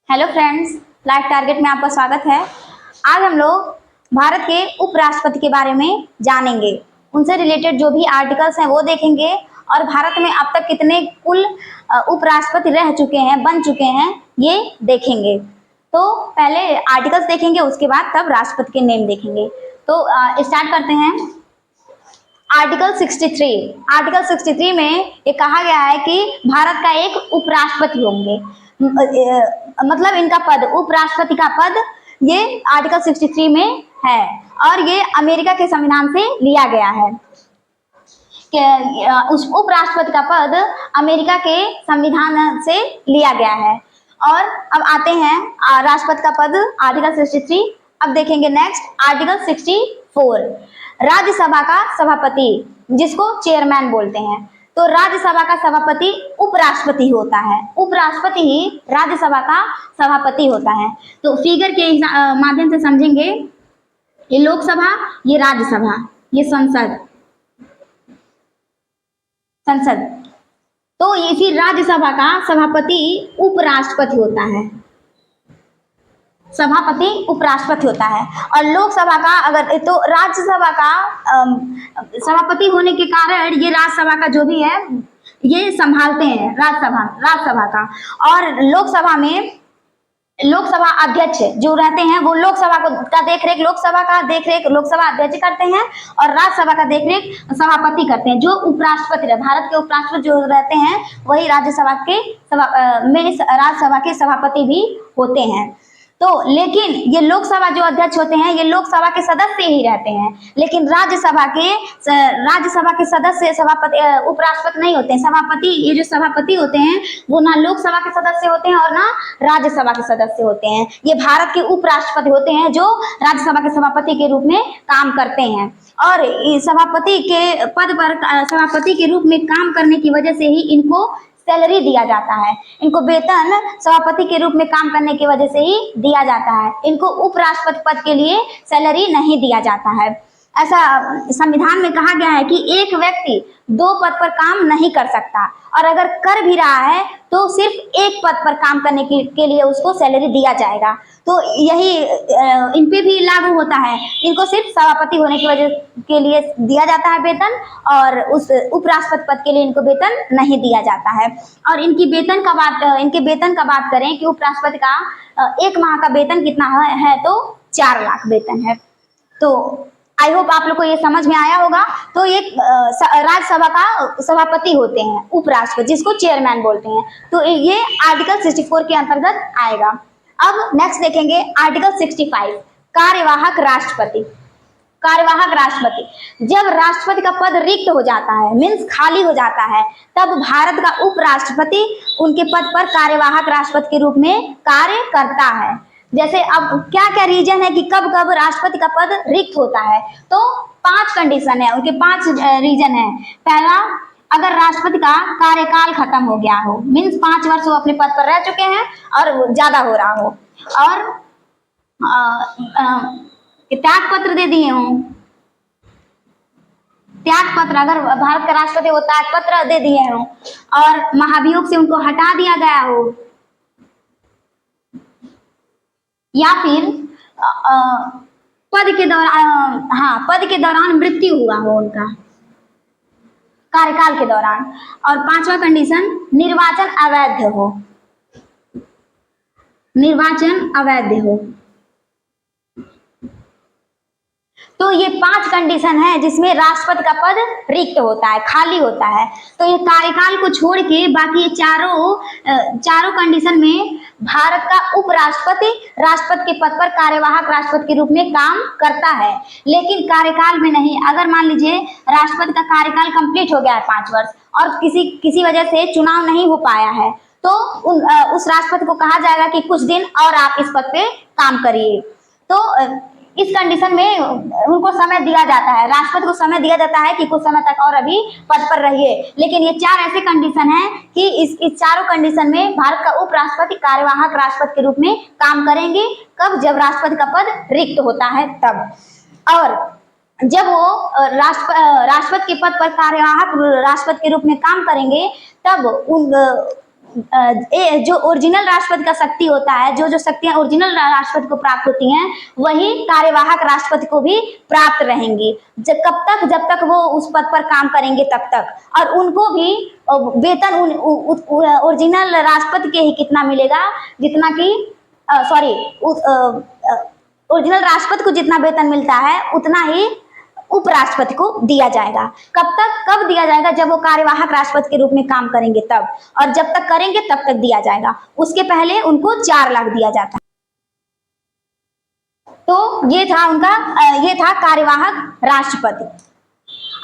Hello friends, life target में आपका स्वागत है। आज हम लोग भारत के उपराष्ट्रपति के बारे में जानेंगे। उनसे रिलेटेड जो भी आर्टिकल्स हैं वो देखेंगे और भारत में अब तक कितने कुल उपराष्ट्रपति रह चुके हैं, बन चुके हैं, ये देखेंगे। तो पहले आर्टिकल्स देखेंगे, उसके बाद तब राष्ट्रपति के नेम देखेंगे। तो स्टार्ट करते हैं। आर्टिकल 63। आर्टिकल 63 में ये कहा गया है कि भारत का एक उपराष्ट्रपति होंगे, मतलब इनका पद, उपराष्ट्रपति का पद, ये आर्टिकल 63 में है और ये अमेरिका के संविधान से लिया गया है कि उस उपराष्ट्रपति का पद अमेरिका के संविधान से लिया गया है। और अब आते हैं राष्ट्रपति का पद, आर्टिकल 63। अब देखेंगे नेक्स्ट आर्टिकल 64, राज्यसभा का सभापति, जिसको चेयरमैन बोलते हैं। तो राज्यसभा का सभापति उपराष्ट्रपति होता है, उपराष्ट्रपति ही राज्यसभा का सभापति होता है। तो फिगर के माध्यम से समझेंगे, ये लोकसभा, ये राज्यसभा, ये संसद। तो इसी राज्यसभा का सभापति उपराष्ट्रपति होता है, सभापति उपराष्ट्रपति होता है। और लोकसभा का अगर, तो राज्यसभा का सभापति होने के कारण ये राज्यसभा का जो भी है ये संभालते हैं, राज्यसभा का। और लोकसभा में लोकसभा अध्यक्ष जो रहते हैं वो लोकसभा का देखरेख लोकसभा अध्यक्ष करते हैं और राज्यसभा का देखरेख सभापति करते हैं। जो उपराष्ट्रपति, भारत के उपराष्ट्रपति जो रहते हैं वही राज्यसभा के सभापति भी होते हैं। तो लेकिन ये लोकसभा जो अध्यक्ष होते हैं ये लोकसभा के सदस्य ही रहते हैं, लेकिन राज्यसभा के सदस्य सभापति, उपराष्ट्रपति नहीं होते हैं। सभापति, ये जो सभापति होते हैं वो ना लोकसभा के सदस्य होते हैं और ना राज्यसभा के सदस्य होते हैं। ये भारत के उपराष्ट्रपति होते हैं जो राज्यसभा के सभापति के रूप में काम करते हैं। और सभापति के पद पर, सभापति के रूप में काम करने की वजह से ही इनको सैलरी दिया जाता है। इनको वेतन सभापति के रूप में काम करने की वजह से ही दिया जाता है। इनको उपराष्ट्रपति पद के लिए सैलरी नहीं दिया जाता है। ऐसा संविधान में कहा गया है कि एक व्यक्ति दो पद पर काम नहीं कर सकता, और अगर कर भी रहा है तो सिर्फ एक पद पर काम करने के लिए उसको सैलरी दिया जाएगा। तो यही इन पे भी लागू होता है। इनको सिर्फ सभापति होने की वजह के लिए दिया जाता है वेतन, और उस उपराष्ट्रपति पद के लिए इनको वेतन नहीं दिया जाता है। और इनके वेतन का बात करें कि उपराष्ट्रपति का एक माह का वेतन कितना है तो 4 लाख वेतन है। तो आई होप आप लोग को ये समझ में आया होगा। तो ये राज्यसभा का सभापति होते हैं उपराष्ट्रपति, जिसको चेयरमैन बोलते हैं। तो ये आर्टिकल 64 के अंतर्गत आएगा। अब नेक्स्ट देखेंगे आर्टिकल 65, कार्यवाहक राष्ट्रपति। कार्यवाहक राष्ट्रपति, जब राष्ट्रपति का पद रिक्त हो जाता है, मीन्स खाली हो जाता है, तब भारत का उपराष्ट्रपति उनके पद पर कार्यवाहक राष्ट्रपति के रूप में कार्य करता है। जैसे अब क्या क्या रीजन है कि कब कब राष्ट्रपति का पद रिक्त होता है, तो 5 कंडीशन है, उनके 5 रीजन है। पहला, अगर राष्ट्रपति का कार्यकाल खत्म हो गया हो, मीन्स 5 वर्ष वो अपने पद पर रह चुके हैं और ज्यादा हो रहा हो, और त्याग पत्र दे दिए हो, त्याग पत्र, अगर भारत का राष्ट्रपति वो त्याग पत्र दे दिए हो, और महाभियोग से उनको हटा दिया गया हो, या फिर पद के दौरान मृत्यु हुआ हो उनका कार्यकाल के दौरान। और 5वां कंडीशन, निर्वाचन अवैध हो। तो ये 5 कंडीशन है जिसमें राष्ट्रपति का पद रिक्त होता है, खाली होता है। तो ये कार्यकाल को छोड़ के बाकी चारों कंडीशन में भारत का उपराष्ट्रपति राष्ट्रपति के पद पर कार्यवाहक राष्ट्रपति के रूप में काम करता है, लेकिन कार्यकाल में नहीं। अगर मान लीजिए राष्ट्रपति का कार्यकाल कंप्लीट हो गया है 5 वर्ष और किसी वजह से चुनाव नहीं हो पाया है, तो उस राष्ट्रपति को कहा जाएगा कि कुछ दिन और आप इस पद पे काम करिए। तो इस कंडीशन में उनको समय दिया जाता है, राष्ट्रपति को समय दिया जाता है कि कुछ समय तक और अभी पद पर रहिए। लेकिन ये 4 ऐसे कंडीशन हैं कि इस चारों कंडीशन में भारत का उपराष्ट्रपति कार्यवाहक राष्ट्रपति के रूप में काम करेंगे। कब? जब राष्ट्रपति का पद रिक्त होता है तब। और जब वो राष्ट्रपति के पद पर कार्यवाहक राष्ट्रपति के रूप में काम करेंगे, तब जो ओरिजिनल राष्ट्रपति का शक्ति होता है, जो जो शक्तियां ओरिजिनल राष्ट्रपति को प्राप्त होती हैं, वही कार्यवाहक राष्ट्रपति को भी प्राप्त रहेंगी। जब तक वो उस पद पर काम करेंगे तब तक, और उनको भी वेतन ओरिजिनल राष्ट्रपति के ही कितना मिलेगा, जितना कि सॉरी ओरिजिनल राष्ट्रपति को जितना वेतन मिलता है उतना ही उपराष्ट्रपति को दिया जाएगा। कब दिया जाएगा? जब वो कार्यवाहक राष्ट्रपति के रूप में काम करेंगे तब, और जब तक करेंगे तब तक दिया जाएगा। उसके पहले उनको 4 लाख दिया जाता है। तो ये था कार्यवाहक राष्ट्रपति।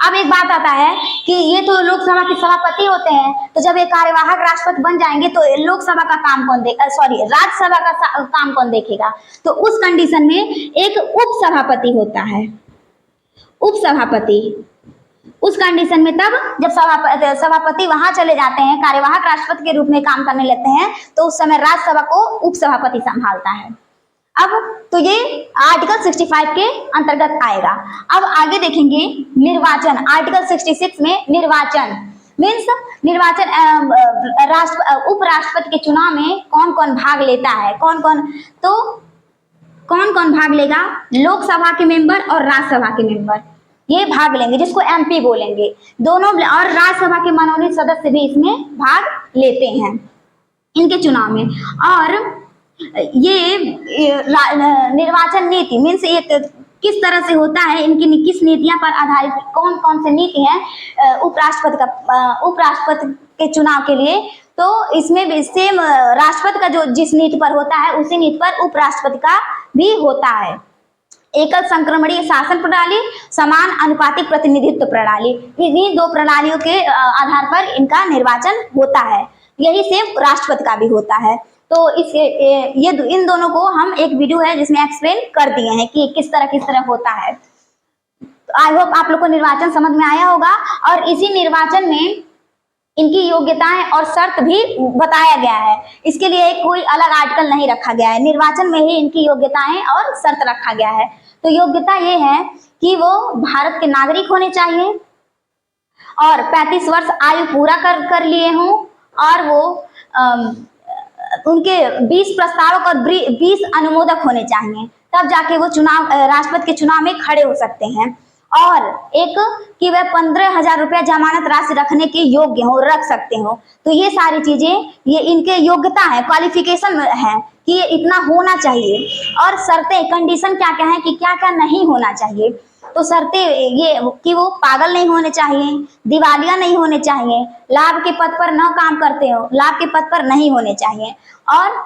अब एक बात आता है कि ये तो लोकसभा के सभापति होते हैं, तो जब ये कार्यवाहक राष्ट्रपति बन जाएंगे तो लोकसभा का काम कौन देखेगा, सॉरी राज्यसभा का काम कौन देखेगा? तो उस कंडीशन में एक उपसभापति होता है, उपसभापति। उस कंडीशन में तब जब सभापति वहां चले जाते हैं, कार्यवाहक राष्ट्रपति के रूप में काम करने लगते हैं, तो उस समय राज्यसभा को उपसभापति संभालता है। अब तो ये आर्टिकल 65 के अंतर्गत आएगा। अब आगे देखेंगे निर्वाचन। आर्टिकल 66 में निर्वाचन मीन्स निर्वाचन उपराष्ट्रपति के चुनाव में कौन कौन भाग लेता है, कौन कौन भाग लेगा? लोकसभा के मेंबर और राज्यसभा के मेंबर ये भाग लेंगे, जिसको एमपी बोलेंगे दोनों, और राज्यसभा के मनोनीत सदस्य भी इसमें भाग लेते हैं इनके चुनाव में। और ये निर्वाचन नीति मीन्स ये किस तरह से होता है, इनकी किस नीतियां पर आधारित, कौन कौन से नीति हैं उपराष्ट्रपति के चुनाव के लिए। तो इसमें भी सेम राष्ट्रपति का जो जिस नीति पर होता है उसी नीति पर उपराष्ट्रपति का भी होता है। एकल संक्रमणीय शासन प्रणाली, समान अनुपातिक प्रतिनिधित्व प्रणाली, इन्हीं 2 प्रणालियों के आधार पर इनका निर्वाचन होता है। यही सेम राष्ट्रपति का भी होता है। तो इन दोनों को हम एक वीडियो है जिसमें एक्सप्लेन कर दिए हैं कि किस तरह होता है। तो आई होप आप लोग को निर्वाचन समझ में आया होगा। और इसी निर्वाचन में इनकी योग्यताएं और शर्त भी बताया गया है। इसके लिए कोई अलग आर्टिकल नहीं रखा गया है, निर्वाचन में ही इनकी योग्यताएं और शर्त रखा गया है। तो योग्यता ये है कि वो भारत के नागरिक होने चाहिए और 35 वर्ष आयु पूरा कर लिए हों, और वो उनके 20 प्रस्तावक और 20 अनुमोदक होने चाहिए, तब जाके वो राष्ट्रपति के चुनाव में खड़े हो सकते हैं। और एक कि वह 15,000 रुपया जमानत राशि रखने के योग्य हो, रख सकते हो। तो ये सारी चीजें ये इनके योग्यता है, क्वालिफिकेशन है कि ये इतना होना चाहिए। और शर्तें, कंडीशन क्या क्या है कि क्या क्या नहीं होना चाहिए। तो शर्तें ये कि वो पागल नहीं होने चाहिए, दिवालिया नहीं होने चाहिए, लाभ के पद पर न काम करते हो, लाभ के पद पर नहीं होने चाहिए। और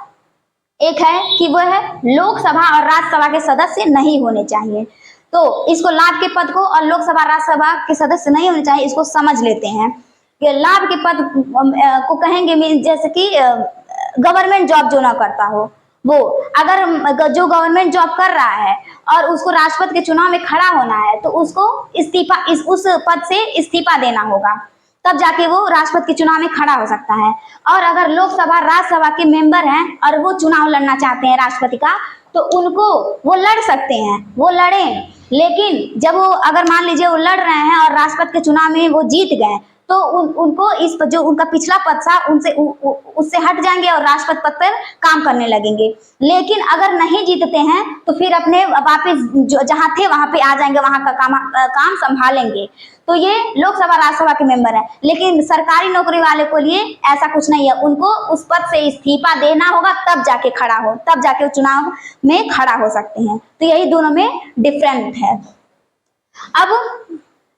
एक है कि वह लोकसभा और राज्यसभा के सदस्य नहीं होने चाहिए। तो इसको लाभ के पद को और लोकसभा राज्यसभा के सदस्य नहीं होने चाहिए, इसको समझ लेते हैं। कि लाभ के पद को कहेंगे मीन जैसे कि गवर्नमेंट जॉब जो ना करता हो, वो अगर जो गवर्नमेंट जॉब कर रहा है और उसको राष्ट्रपति के चुनाव में खड़ा होना है, तो उसको उस पद से इस्तीफा देना होगा, तब जाके वो राष्ट्रपति के चुनाव में खड़ा हो सकता है। और अगर लोकसभा राज्यसभा के मेंबर हैं और वो चुनाव लड़ना चाहते हैं राष्ट्रपति का, तो उनको वो लड़ सकते हैं, वो लड़ें। लेकिन जब वो अगर मान लीजिए वो लड़ रहे हैं और राष्ट्रपति के चुनाव में वो जीत गए, तो उनको इस जो उनका पिछला पद था उससे हट जाएंगे और राष्ट्रपति पद पर काम करने लगेंगे। लेकिन अगर नहीं जीतते हैं तो फिर अपने वापस जहाँ थे वहां पे आ जाएंगे, वहां का काम संभालेंगे। तो ये लोकसभा राज्यसभा के मेंबर है। लेकिन सरकारी नौकरी वाले को लिए ऐसा कुछ नहीं है, उनको उस पद से इस्तीफा देना होगा, तब जाके तब जाके चुनाव में खड़ा हो सकते हैं। तो यही दोनों में डिफरेंट है। अब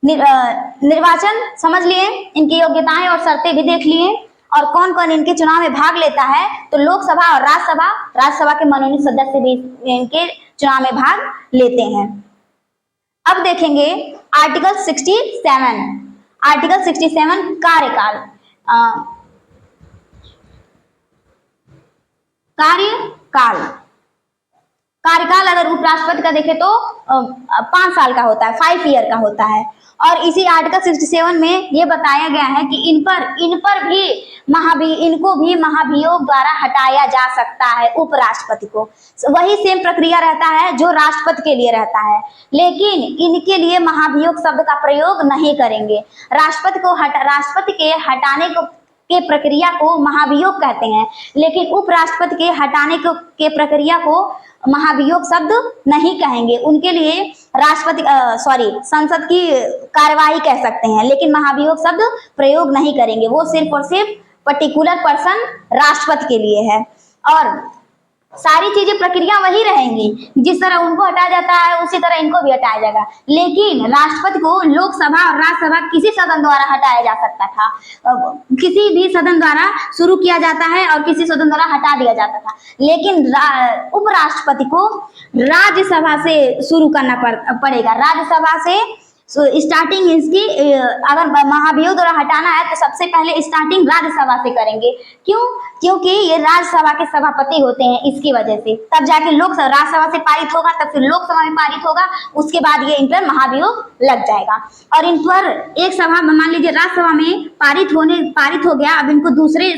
निर्वाचन समझ लिए, इनकी योग्यताएं और शर्तें भी देख लिए, और कौन कौन इनके चुनाव में भाग लेता है। तो लोकसभा और राज्यसभा के मनोनीत सदस्य भी इनके चुनाव में भाग लेते हैं। अब देखेंगे आर्टिकल 67। आर्टिकल 67 कार्यकाल। कार्यकाल अगर उपराष्ट्रपति का देखें तो 5 साल का होता है, 5 ईयर का होता है। और इसी आर्टिकल 67 में ये बताया गया है कि इन पर भी इनको भी महाभियोग द्वारा हटाया जा सकता है उपराष्ट्रपति को। वही सेम प्रक्रिया रहता है जो राष्ट्रपति के लिए रहता है, लेकिन इनके लिए महाभियोग शब्द का प्रयोग नहीं करेंगे। राष्ट्रपति के हटाने के प्रक्रिया को महाभियोग कहते हैं, लेकिन उपराष्ट्रपति के हटाने के प्रक्रिया को महाभियोग शब्द नहीं कहेंगे। उनके लिए राष्ट्रपति संसद की कार्यवाही कह सकते हैं, लेकिन महाभियोग शब्द प्रयोग नहीं करेंगे। वो सिर्फ और सिर्फ पर्टिकुलर पर्सन राष्ट्रपति के लिए है, और सारी चीजें प्रक्रिया वही रहेंगी। जिस तरह उनको हटाया जाता है उसी तरह इनको भी हटाया जाएगा, लेकिन राष्ट्रपति को लोकसभा और राज्यसभा किसी सदन द्वारा हटाया जा सकता था, किसी भी सदन द्वारा शुरू किया जाता है और किसी सदन द्वारा हटा दिया जाता था, लेकिन उपराष्ट्रपति को राज्यसभा से शुरू करना पड़ेगा। राज्यसभा से स्टार्टिंग इसकी अगर महाभियोग द्वारा हटाना है तो सबसे पहले स्टार्टिंग राज्यसभा से करेंगे। क्यों? क्योंकि ये राज्यसभा के सभापति होते हैं, इसकी वजह से तब जाके लोकसभा राज्यसभा से पारित होगा, तब फिर लोकसभा में पारित होगा, उसके बाद ये इन पर महाभियोग लग जाएगा। और इन पर एक सभा मान लीजिए राज्यसभा में पारित हो गया, अब इनको दूसरे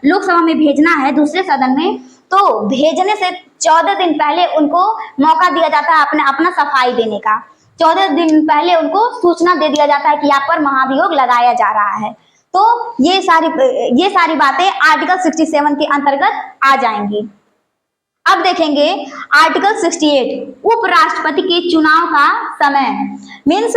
लोकसभा में भेजना है, दूसरे सदन में, तो भेजने से 14 दिन पहले उनको मौका दिया जाता है अपना सफाई देने का। 14 दिन पहले उनको सूचना दे दिया जाता है कि यहाँ पर महाभियोग लगाया जा रहा है। तो ये सारी बातें आर्टिकल 67 के अंतर्गत आ जाएंगी। अब देखेंगे आर्टिकल 68 उपराष्ट्रपति के चुनाव का समय, मीन्स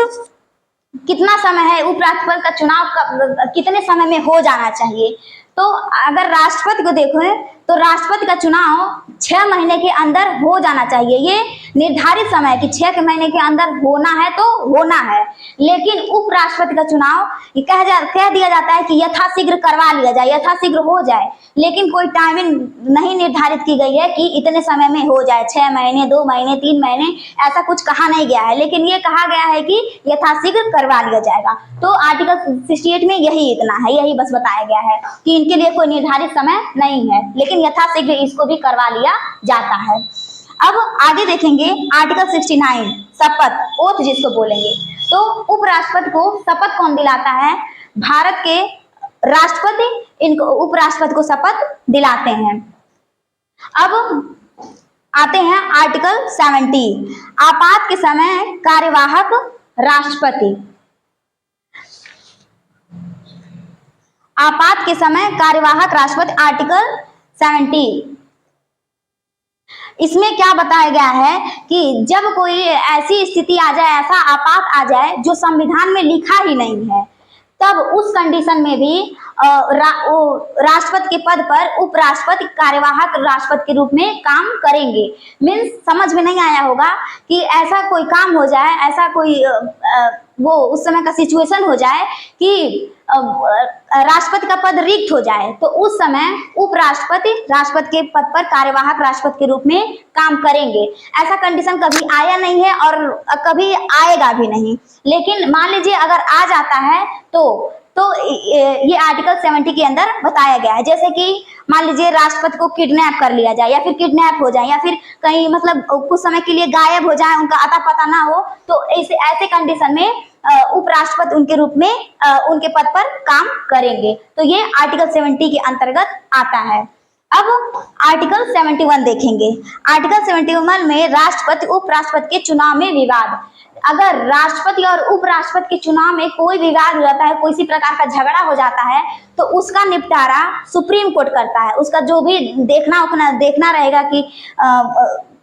कितना समय है उपराष्ट्रपति का चुनाव, कितने समय में हो जाना चाहिए। तो अगर राष्ट्रपति को देखें तो राष्ट्रपति का चुनाव 6 महीने के अंदर हो जाना चाहिए। ये निर्धारित समय है कि 6 महीने के अंदर होना है तो होना है, लेकिन उपराष्ट्रपति का चुनाव कह दिया जाता है कि यथाशीघ्र करवा लिया जाए, यथाशीघ्र हो जाए, लेकिन कोई टाइमिंग नहीं निर्धारित की गई है कि इतने समय में हो जाए, 6 महीने, 2 महीने, 3 महीने, ऐसा कुछ कहा नहीं गया है, लेकिन ये कहा गया है कि यथाशीघ्र करवा लिया जाएगा। तो आर्टिकल 68 में यही इतना है, यही बस बताया गया है कि इनके लिए कोई निर्धारित समय नहीं है, लेकिन यथाशीघ्र इसको भी करवा लिया जाता है। अब आगे देखेंगे आर्टिकल 69 शपथ, ओथ जिसको बोलेंगे। तो उपराष्ट्रपति को शपथ कौन दिलाता है? भारत के राष्ट्रपति इनको उपराष्ट्रपति को शपथ दिलाते हैं। अब आते हैं आर्टिकल 70 आपात के समय कार्यवाहक राष्ट्रपति। आपात के समय कार्यवाहक राष्ट्रपति आर्टिकल 70, इसमें क्या बताया गया है कि जब कोई ऐसी स्थिति आ जाए, ऐसा आपात आ जाए जो संविधान में लिखा ही नहीं है, तब उस कंडीशन में भी राष्ट्रपति के पद पर उपराष्ट्रपति कार्यवाहक राष्ट्रपति के रूप में काम करेंगे। मीन्स समझ में नहीं आया होगा कि ऐसा कोई काम हो जाए, ऐसा कोई वो उस समय का सिचुएशन हो जाए कि राष्ट्रपति का पद रिक्त हो जाए, तो उस समय उपराष्ट्रपति राष्ट्रपति के पद पर कार्यवाहक राष्ट्रपति के रूप में काम करेंगे। ऐसा कंडीशन कभी आया नहीं है और कभी आएगा भी नहीं, लेकिन मान लीजिए अगर आ जाता है तो ये आर्टिकल 70 के अंदर बताया गया है। जैसे कि मान लीजिए राष्ट्रपति को किडनैप कर लिया जाए, या फिर किडनैप हो जाए, या फिर कहीं मतलब कुछ समय के लिए गायब हो जाए, उनका अता पता ना हो, तो ऐसे कंडीशन में उपराष्ट्रपति उनके रूप में उनके पद पर काम करेंगे। तो ये आर्टिकल 70 के अंतर्गत आता है। अब आर्टिकल 71 देखेंगे। आर्टिकल 71 में राष्ट्रपति उपराष्ट्रपति के चुनाव में विवाद। अगर राष्ट्रपति और उपराष्ट्रपति के चुनाव में कोई विवाद हो जाता है, कोई प्रकार का झगड़ा हो जाता है, तो उसका निपटारा सुप्रीम कोर्ट करता है। उसका जो भी देखना रहेगा कि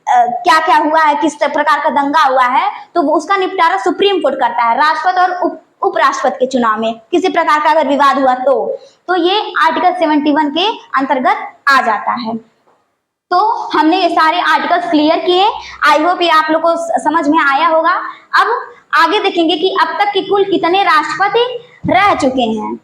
क्या क्या हुआ है, किस प्रकार का दंगा हुआ है, तो उसका निपटारा सुप्रीम कोर्ट करता है। राष्ट्रपति और उपराष्ट्रपति के चुनाव में किसी प्रकार का अगर विवाद हुआ तो ये आर्टिकल 71 के अंतर्गत आ जाता है। तो हमने ये सारे आर्टिकल्स क्लियर किए। आई होप ये आप लोग को समझ में आया होगा। अब आगे देखेंगे कि अब तक के कुल कितने राष्ट्रपति रह चुके हैं।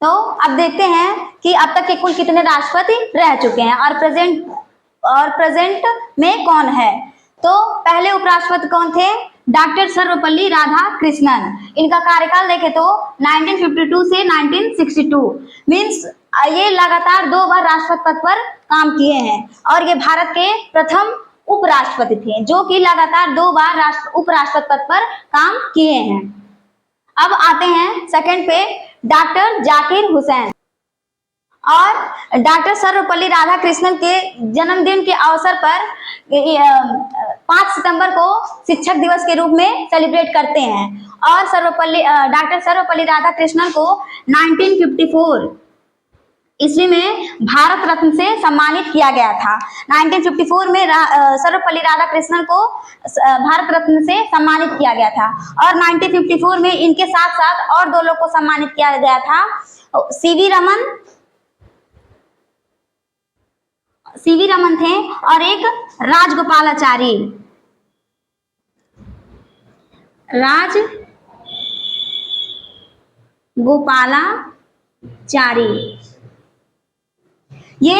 तो अब देखते हैं कि अब तक के कुल कितने राष्ट्रपति रह चुके हैं और प्रेजेंट में कौन है। तो पहले उपराष्ट्रपति कौन थे? डॉक्टर सर्वपल्ली राधाकृष्णन। इनका कार्यकाल देखें तो 1952 से 1962, मीन्स ये लगातार 2 बार राष्ट्रपति पद पर काम किए हैं, और ये भारत के प्रथम उपराष्ट्रपति थे जो कि लगातार 2 बार उपराष्ट्रपति पद पर काम किए हैं। अब आते हैं सेकंड पे, डॉक्टर जाकिर हुसैन। और डॉक्टर सर्वपल्ली राधाकृष्णन के जन्मदिन के अवसर पर 5 सितंबर को शिक्षक दिवस के रूप में सेलिब्रेट करते हैं। और डॉक्टर सर्वपल्ली राधाकृष्णन को 1954 ईस्वी में भारत रत्न से सम्मानित किया गया था। 1954 में सर्वपल्ली राधाकृष्णन को भारत रत्न से सम्मानित किया गया था। और 1954 में इनके साथ साथ और 2 लोग को सम्मानित किया गया था, सीवी रमन थे और एक राजगोपालाचारी। ये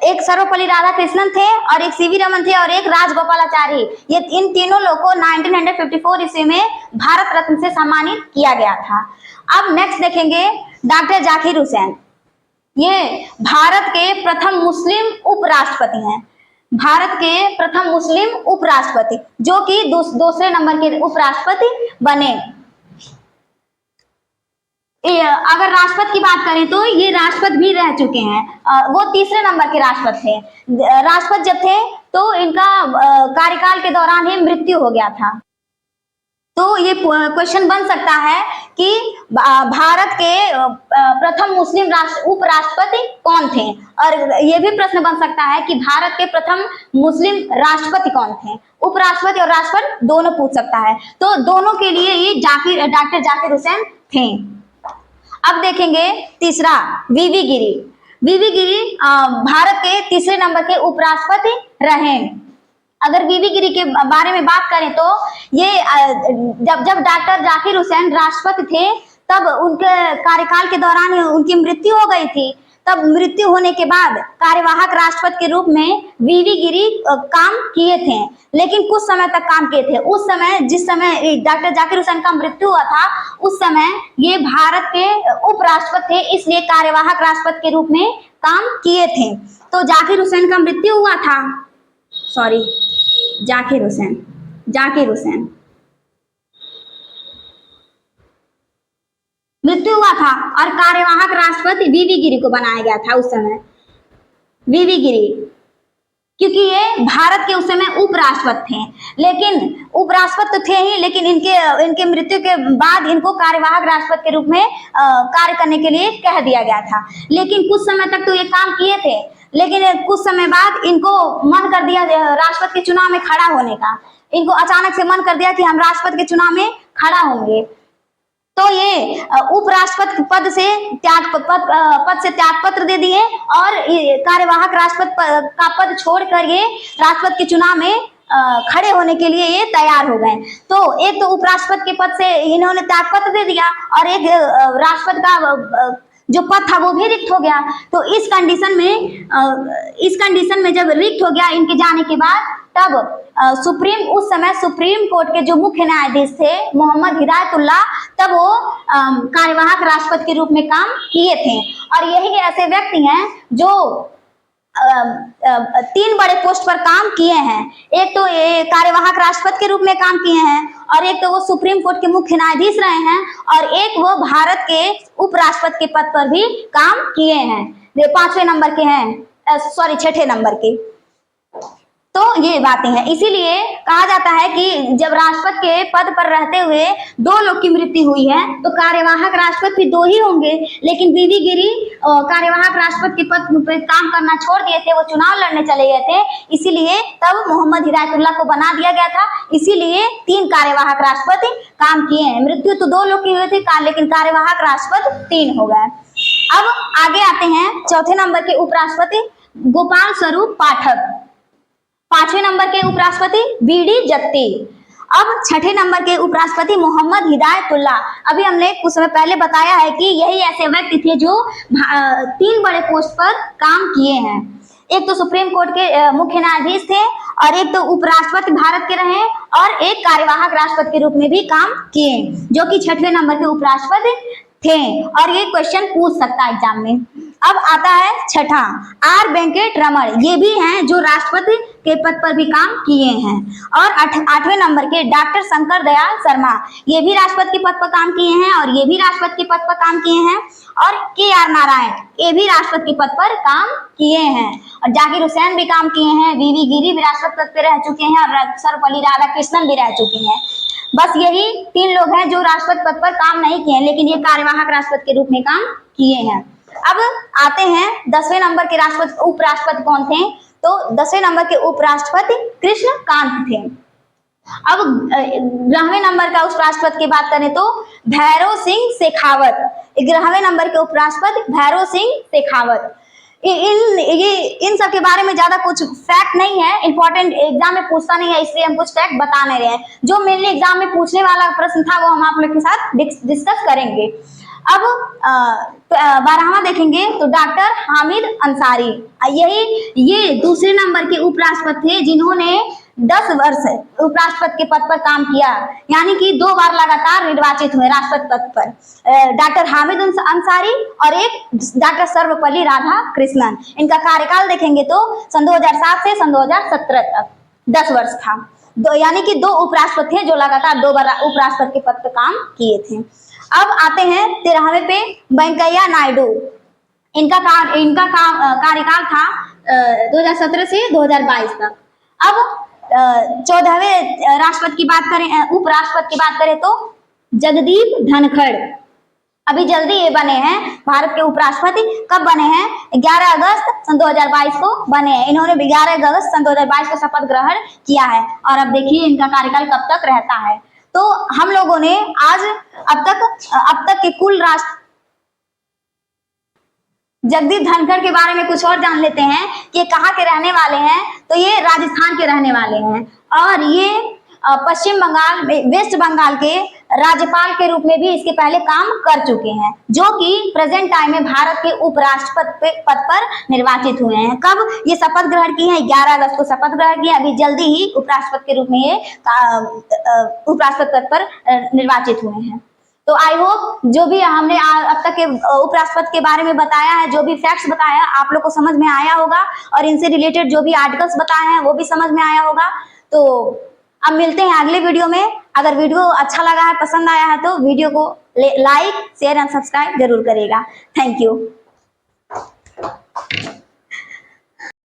एक सर्वपल्ली राधाकृष्णन थे और एक सीवी रमन थे और एक राजगोपालाचारी। ये इन तीनों लोग को 1954 ईस्वी में भारत रत्न से सम्मानित किया गया था। अब नेक्स्ट देखेंगे डॉक्टर जाकिर हुसैन। ये भारत के प्रथम मुस्लिम उपराष्ट्रपति हैं। भारत के प्रथम मुस्लिम उपराष्ट्रपति, जो कि दूसरे नंबर के उपराष्ट्रपति बने। अगर राष्ट्रपति की बात करें तो ये राष्ट्रपति भी रह चुके हैं। वो तीसरे नंबर के राष्ट्रपति थे। राष्ट्रपति जब थे तो इनका कार्यकाल के दौरान ही मृत्यु हो गया था। तो ये क्वेश्चन बन सकता है कि भारत के प्रथम मुस्लिम उपराष्ट्रपति कौन थे, और ये भी प्रश्न बन सकता है कि भारत के प्रथम मुस्लिम राष्ट्रपति कौन थे। उपराष्ट्रपति और राष्ट्रपति दोनों पूछ सकता है, तो दोनों के लिए ये डॉक्टर जाकिर हुसैन थे। अब देखेंगे तीसरा, वीवी गिरी। वीवी गिरी भारत के तीसरे नंबर के उपराष्ट्रपति रहे। अगर वीवी गिरी के बारे में बात करें तो ये जब डॉक्टर जाकिर हुसैन राष्ट्रपति थे तब उनके कार्यकाल के दौरान उनकी मृत्यु हो गई थी। तब मृत्यु होने के बाद कार्यवाहक राष्ट्रपति के रूप में वीवी गिरी काम किए थे, लेकिन कुछ समय तक काम किए थे। उस समय जिस समय डॉक्टर जाकिर हुसैन का मृत्यु हुआ था उस समय ये भारत के उपराष्ट्रपति थे, इसलिए कार्यवाहक राष्ट्रपति के रूप में काम किए थे। तो जाकिर हुसैन का मृत्यु हुआ था, जाकिर हुसैन मृत्यु हुआ था और कार्यवाहक राष्ट्रपति वीवी गिरी को बनाया गया था उस समय। वीवी गिरी, क्योंकि ये भारत के उस समय उपराष्ट्रपति थे, लेकिन उपराष्ट्रपति तो थे ही, लेकिन इनके मृत्यु के बाद इनको कार्यवाहक राष्ट्रपति के रूप में कार्य करने के लिए कह दिया गया था। लेकिन कुछ समय तक तो ये काम किए थे, लेकिन कुछ समय बाद इनको मन कर दिया राष्ट्रपति के चुनाव में खड़ा होने का। इनको अचानक से मन कर दिया कि हम राष्ट्रपति के चुनाव में खड़ा होंगे, तो ये उपराष्ट्रपति पद से त्यागपत्र दे दिए और कार्यवाहक राष्ट्रपति का पद छोड़कर ये राष्ट्रपति के चुनाव में खड़े होने के लिए ये तैयार हो गए। तो एक तो उपराष्ट्रपति के पद से इन्होंने त्यागपत्र दे दिया और एक राष्ट्रपति का जो पद था वो भी रिक्त हो गया। तो इस कंडीशन में जब रिक्त हो गया इनके जाने के बाद, तब उस समय सुप्रीम कोर्ट के जो मुख्य न्यायाधीश थे मोहम्मद हिदायतुल्लाह, तब वो कार्यवाहक राष्ट्रपति के रूप में काम किए थे। और यही ऐसे व्यक्ति हैं जो 3 बड़े पोस्ट पर काम किए हैं। एक तो ये कार्यवाहक राष्ट्रपति के रूप में काम किए हैं, और एक तो वो सुप्रीम कोर्ट के मुख्य न्यायाधीश रहे हैं, और एक वो भारत के उपराष्ट्रपति के पद पर भी काम किए हैं। वे 5वें नंबर के हैं, 6ठे नंबर के। तो ये बातें हैं, इसीलिए कहा जाता है कि जब राष्ट्रपति के पद पर रहते हुए 2 लोग की मृत्यु हुई है तो कार्यवाहक राष्ट्रपति भी 2 ही होंगे। लेकिन वीवी गिरी कार्यवाहक राष्ट्रपति के पद पर काम करना छोड़ दिए थे, वो चुनाव लड़ने चले गए थे, इसीलिए तब मोहम्मद हिदायतुल्लाह को बना दिया गया था। इसीलिए 3 कार्यवाहक राष्ट्रपति काम किए हैं। मृत्यु तो 2 लोग की हुई थी, लेकिन कार्यवाहक राष्ट्रपति 3 हो गए। अब आगे आते हैं, चौथे नंबर के उपराष्ट्रपति गोपाल स्वरूप पाठक, 5वें नंबर के उपराष्ट्रपति बीडी जत्ती। अब 6ठे नंबर के उपराष्ट्रपति मोहम्मद हिदायतुल्लाह। अभी हमने कुछ समय पहले बताया है कि यही ऐसे व्यक्ति थे जो 3 बड़े पोस्ट पर काम किए हैं। एक तो सुप्रीम कोर्ट के मुख्य न्यायाधीश थे, और एक तो उपराष्ट्रपति भारत के रहे, और एक कार्यवाहक राष्ट्रपति के रूप में भी काम किए, जो कि 6वें नंबर के उपराष्ट्रपति थे। और ये क्वेश्चन पूछ सकता है एग्जाम में। अब आता है 6ठा, आर वेंकट रमण। ये भी हैं जो राष्ट्रपति के पद पर भी काम किए हैं। और 8वें नंबर के डॉक्टर शंकर दयाल शर्मा, ये भी राष्ट्रपति के पद पर काम किए हैं और ये भी राष्ट्रपति के पद पर काम किए हैं। और KR नारायण, ये भी राष्ट्रपति के पद पर काम किए हैं। और जाकिर हुसैन भी काम किए हैं, VV गिरी भी राष्ट्रपति पद पर रह चुके हैं और सर्वपल्ली राधाकृष्णन भी रह चुके हैं। बस यही 3 लोग हैं जो राष्ट्रपति पद पर काम नहीं किए हैं, लेकिन ये कार्यवाहक राष्ट्रपति के रूप में काम किए हैं। अब आते हैं 10वें नंबर के राष्ट्रपति उपराष्ट्रपति कौन थे। तो 10वें नंबर के उपराष्ट्रपति कृष्णकांत थे। अब 11वें नंबर का उपराष्ट्रपति की बात करें तो भैरव सिंह शेखावत। 11वें नंबर के उपराष्ट्रपति भैरव सिंह शेखावत। इन सब के बारे में ज्यादा कुछ फैक्ट नहीं है, इंपॉर्टेंट एग्जाम में पूछता नहीं है, इसलिए हम कुछ फैक्ट बता नहीं रहे हैं। जो मेनली एग्जाम में पूछने वाला प्रश्न था वो हम आप लोग के साथ डिस्कस करेंगे। अब 12वां देखेंगे तो डॉक्टर हामिद अंसारी, ये दूसरे नंबर के उपराष्ट्रपति थे जिन्होंने 10 वर्ष उपराष्ट्रपति के पद पर काम किया, यानी कि 2 बार लगातार निर्वाचित हुए राष्ट्रपति पद पर। डॉक्टर हामिद अंसारी और एक डॉक्टर सर्वपल्ली राधाकृष्णन। इनका कार्यकाल देखेंगे तो सन 2007 से सन 2017 तक 10 वर्ष था। यानी कि 2 उपराष्ट्रपति थे जो लगातार 2 बार उपराष्ट्रपति के पद पर काम किए थे। अब आते हैं 13वें पे वेंकैया नायडू। इनका कार्यकाल था 2017 से 2022 तक। अब 14वें राष्ट्रपति की बात करें, उपराष्ट्रपति की बात करें तो जगदीप धनखड़, अभी जल्दी ये बने हैं भारत के उपराष्ट्रपति। कब बने हैं? 11 अगस्त सन 2022 को बने हैं। इन्होंने 11 अगस्त सन 2022 को शपथ ग्रहण किया है। और अब देखिए इनका कार्यकाल कब तक रहता है। तो हम लोगों ने आज अब तक के कुल जगदीप धनखड़ के बारे में कुछ और जान लेते हैं कि ये कहाँ के रहने वाले हैं। तो ये राजस्थान के रहने वाले हैं और ये पश्चिम बंगाल में वेस्ट बंगाल के राज्यपाल के रूप में भी इसके पहले काम कर चुके हैं, जो कि प्रेजेंट टाइम में भारत के उपराष्ट्रपति पद पर निर्वाचित हुए हैं। कब ये शपथ ग्रहण की है? 11 अगस्त को शपथ ग्रहण किया। अभी जल्दी ही उपराष्ट्रपति के रूप में ये उपराष्ट्रपति पद पर निर्वाचित हुए हैं। तो आई होप जो भी हमने अब तक के उपराष्ट्रपति के बारे में बताया है, जो भी फैक्ट्स बताया आप लोग को समझ में आया होगा और इनसे रिलेटेड जो भी आर्टिकल्स बताए हैं वो भी समझ में आया होगा। तो अब मिलते हैं अगले वीडियो में। अगर वीडियो अच्छा लगा है, पसंद आया है तो वीडियो को लाइक, शेयर एंड सब्सक्राइब जरूर करिएगा। Thank you.